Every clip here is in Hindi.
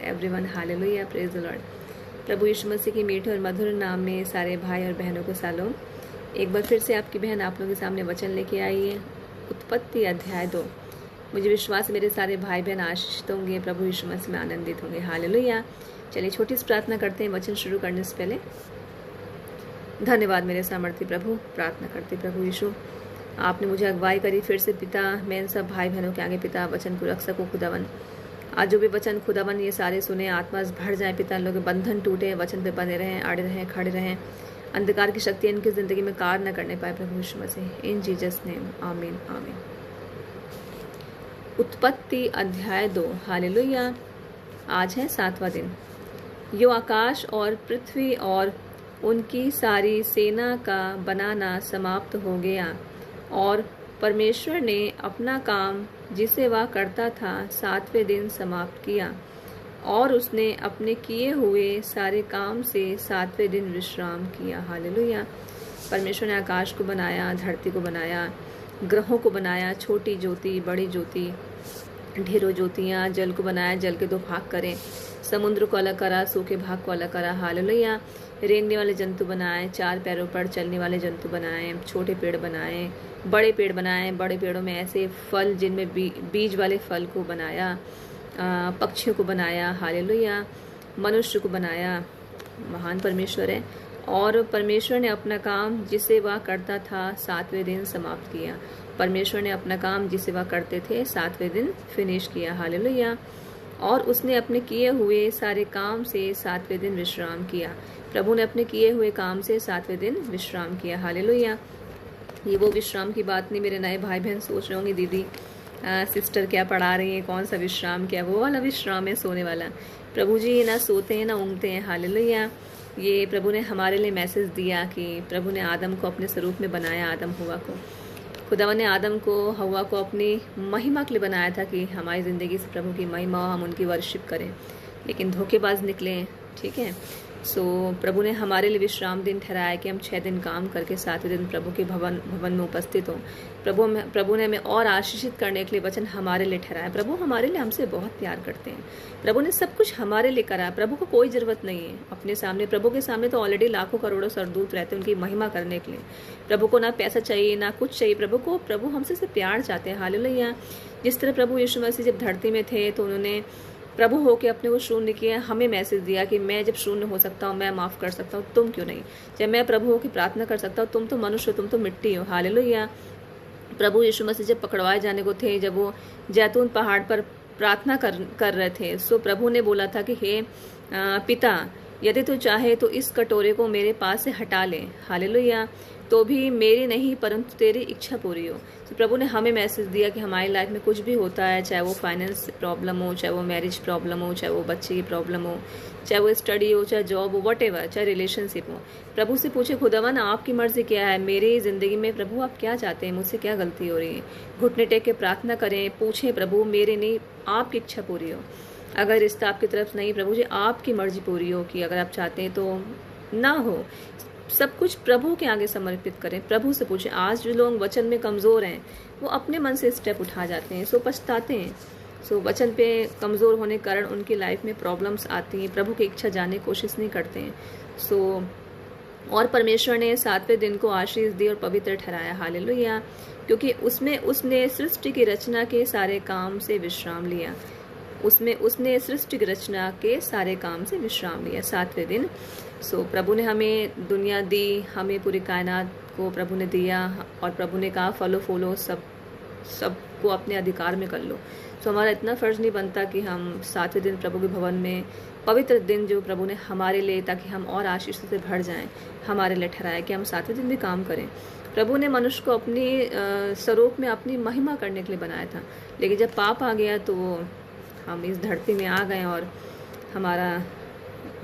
Everyone, hallelujah, praise the lord. प्रभु यीशु मसीह की मीठे और मधुर नाम में सारे भाई और बहनों को सलाम। एक बार फिर से आपकी बहन आप लोगों के सामने वचन लेके आई है, उत्पत्ति अध्याय 2। मुझे विश्वास है मेरे सारे भाई बहन आशीषित होंगे, प्रभु यीशु मसीह में आनंदित होंगे, हालेलुया। चलिए छोटी सी प्रार्थना करते हैं वचन शुरू करने से पहले। धन्यवाद मेरे सामर्थ्य प्रभु, प्रार्थना करते प्रभु यीशु, आपने मुझे अगुवाई करी फिर से पिता, मैं इन सब भाई बहनों के आगे पिता वचन को रख सकूँ खुदावन। आज जो भी वचन खुदावन ये सारे सुने, आत्मा भर जाए पिता, लोग बंधन टूटे, वचन पे बने रहें, अड़े रहें, खड़े रहें, अंधकार की शक्ति इनकी जिंदगी में कार्य न करने पाए प्रभु यीशु मसीह, इन जीसस नेम, आमीन आमीन। उत्पत्ति अध्याय 2, हालेलुया। आज है 7वां दिन। यो आकाश और पृथ्वी और उनकी सारी सेना का बनाना समाप्त हो गया और परमेश्वर ने अपना काम जिसे वह करता था 7वें दिन समाप्त किया और उसने अपने किए हुए सारे काम से 7वें दिन विश्राम किया, हालेलुया। परमेश्वर ने आकाश को बनाया, धरती को बनाया, ग्रहों को बनाया, छोटी ज्योति, बड़ी ज्योति, ढेरों ज्योतियाँ, जल को बनाया, जल के 2 भाग करें, समुद्र को अलग करा, सूखे भाग को अलग करा, हालेलुया। रेंगने वाले जंतु बनाए, 4 पैरों पर चलने वाले जंतु बनाए, छोटे पेड़ बनाए, बड़े पेड़ बनाए, बड़े पेड़ों में ऐसे फल जिनमें बीज वाले फल को बनाया, पक्षियों को बनाया, हालेलुया। मनुष्य को बनाया, महान परमेश्वर है। और परमेश्वर ने अपना काम जिसे वह करता था 7वें दिन समाप्त किया। परमेश्वर ने अपना काम जिसे वह करते थे 7वें दिन फिनिश किया, हालेलुया। और उसने अपने किए हुए सारे काम से 7वें दिन विश्राम किया। प्रभु ने अपने किए हुए काम से 7वें दिन विश्राम किया, हालेलुया। ये वो विश्राम की बात नहीं, मेरे नए भाई बहन सोच रहे होंगे दीदी सिस्टर क्या पढ़ा रही है, कौन सा विश्राम, क्या वो वाला विश्राम है सोने वाला। प्रभु जी ना सोते हैं ना ऊँघते हैं, हालेलुया। ये प्रभु ने हमारे लिए मैसेज दिया कि प्रभु ने आदम को अपने स्वरूप में बनाया, आदम हवा को, खुदावन ने आदम को हवा को अपनी महिमा के लिए बनाया था कि हमारी ज़िंदगी से प्रभु की महिमा हो, हम उनकी वर्शिप करें, लेकिन धोखेबाज निकले, ठीक है। सो प्रभु ने हमारे लिए विश्राम दिन ठहराया कि हम 6 दिन काम करके 7वें दिन प्रभु के भवन में उपस्थित हों। प्रभु ने हमें और आशीषित करने के लिए वचन हमारे लिए ठहराया। प्रभु हमारे लिए हमसे बहुत प्यार करते हैं, प्रभु ने सब कुछ हमारे लिए करा। प्रभु को कोई ज़रूरत नहीं है अपने सामने, प्रभु के सामने तो ऑलरेडी लाखों करोड़ों सरदूत रहते हैं उनकी महिमा करने के लिए। प्रभु को ना पैसा चाहिए ना कुछ चाहिए, प्रभु हमसे से प्यार चाहते हैं, हालेलुया। जिस तरह प्रभु यीशु मसीह जब धरती में थे तो उन्होंने प्रभु होके अपने को शून्य किया, हमें मैसेज दिया कि मैं जब शून्य हो सकता हूँ, मैं माफ़ कर सकता हूँ, तुम क्यों नहीं। जब मैं प्रभु होकर प्रार्थना कर सकता हूँ, तुम तो मनुष्य हो, तुम तो मिट्टी हो, हालेलुया। प्रभु यीशु मसीह जब पकड़वाए जाने को थे, जब वो जैतून पहाड़ पर प्रार्थना कर रहे थे, सो प्रभु ने बोला था कि हे पिता, यदि तू चाहे तो इस कटोरे को मेरे पास से हटा ले, हालेलुया, तो भी मेरी नहीं परंतु तेरी इच्छा पूरी हो। तो प्रभु ने हमें मैसेज दिया कि हमारी लाइफ में कुछ भी होता है, चाहे वो फाइनेंस प्रॉब्लम हो, चाहे वो मैरिज प्रॉब्लम हो, चाहे वो बच्चे की प्रॉब्लम हो, चाहे वो स्टडी हो, चाहे जॉब हो, व्हाटएवर, चाहे रिलेशनशिप हो, प्रभु से पूछे खुदावन आपकी मर्जी क्या है मेरी ज़िंदगी में, प्रभु आप क्या चाहते हैं, मुझसे क्या गलती हो रही है। घुटने टेक के प्रार्थना करें, पूछें प्रभु मेरे नहीं आपकी इच्छा पूरी हो। अगर रिश्ता आपकी तरफ से नहीं, प्रभु जी आपकी मर्जी पूरी हो कि अगर आप चाहते हैं तो ना हो, सब कुछ प्रभु के आगे समर्पित करें, प्रभु से पूछें। आज जो लोग वचन में कमज़ोर हैं वो अपने मन से स्टेप उठा जाते हैं, सो पछताते हैं, सो वचन पे कमज़ोर होने के कारण उनकी लाइफ में प्रॉब्लम्स आती हैं, प्रभु की इच्छा जानने की कोशिश नहीं करते हैं। सो और परमेश्वर ने 7वें दिन को आशीष दी और पवित्र ठहराया, हालेलुया, क्योंकि उसमें उसने सृष्टि की रचना के सारे काम से विश्राम लिया। उसने सृष्टि की रचना के सारे काम से विश्राम लिया 7वें दिन। सो प्रभु ने हमें दुनिया दी, हमें पूरी कायनात को प्रभु ने दिया और प्रभु ने कहा फलो फूलो सब को अपने अधिकार में कर लो। सो हमारा इतना फ़र्ज़ नहीं बनता कि हम 7वें दिन प्रभु के भवन में, पवित्र दिन जो प्रभु ने हमारे लिए, ताकि हम और आशीष से भर जाएं, हमारे लिए ठहराया कि हम 7वें दिन भी काम करें। प्रभु ने मनुष्य को अपनी स्वरूप में अपनी महिमा करने के लिए बनाया था, लेकिन जब पाप आ गया तो हम इस धरती में आ गए और हमारा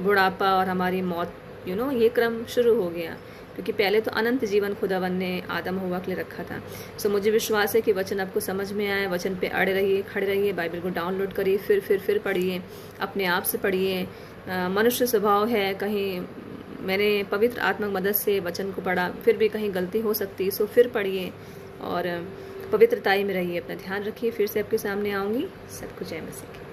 बुढ़ापा और हमारी मौत ये क्रम शुरू हो गया, क्योंकि पहले तो अनंत जीवन खुदावन ने आदम हवा के लिए रखा था। सो मुझे विश्वास है कि वचन आपको समझ में आए, वचन पे अड़े रहिए, खड़े रहिए, बाइबल को डाउनलोड करिए, फिर पढ़िए, अपने आप से पढ़िए। मनुष्य स्वभाव है, कहीं मैंने पवित्र आत्मा मदद से वचन को पढ़ा, फिर भी कहीं गलती हो सकती है, सो फिर पढ़िए और पवित्रताई में रहिए, अपना ध्यान रखिए। फिर से आपके सामने आऊँगी। सबको जय मसीह।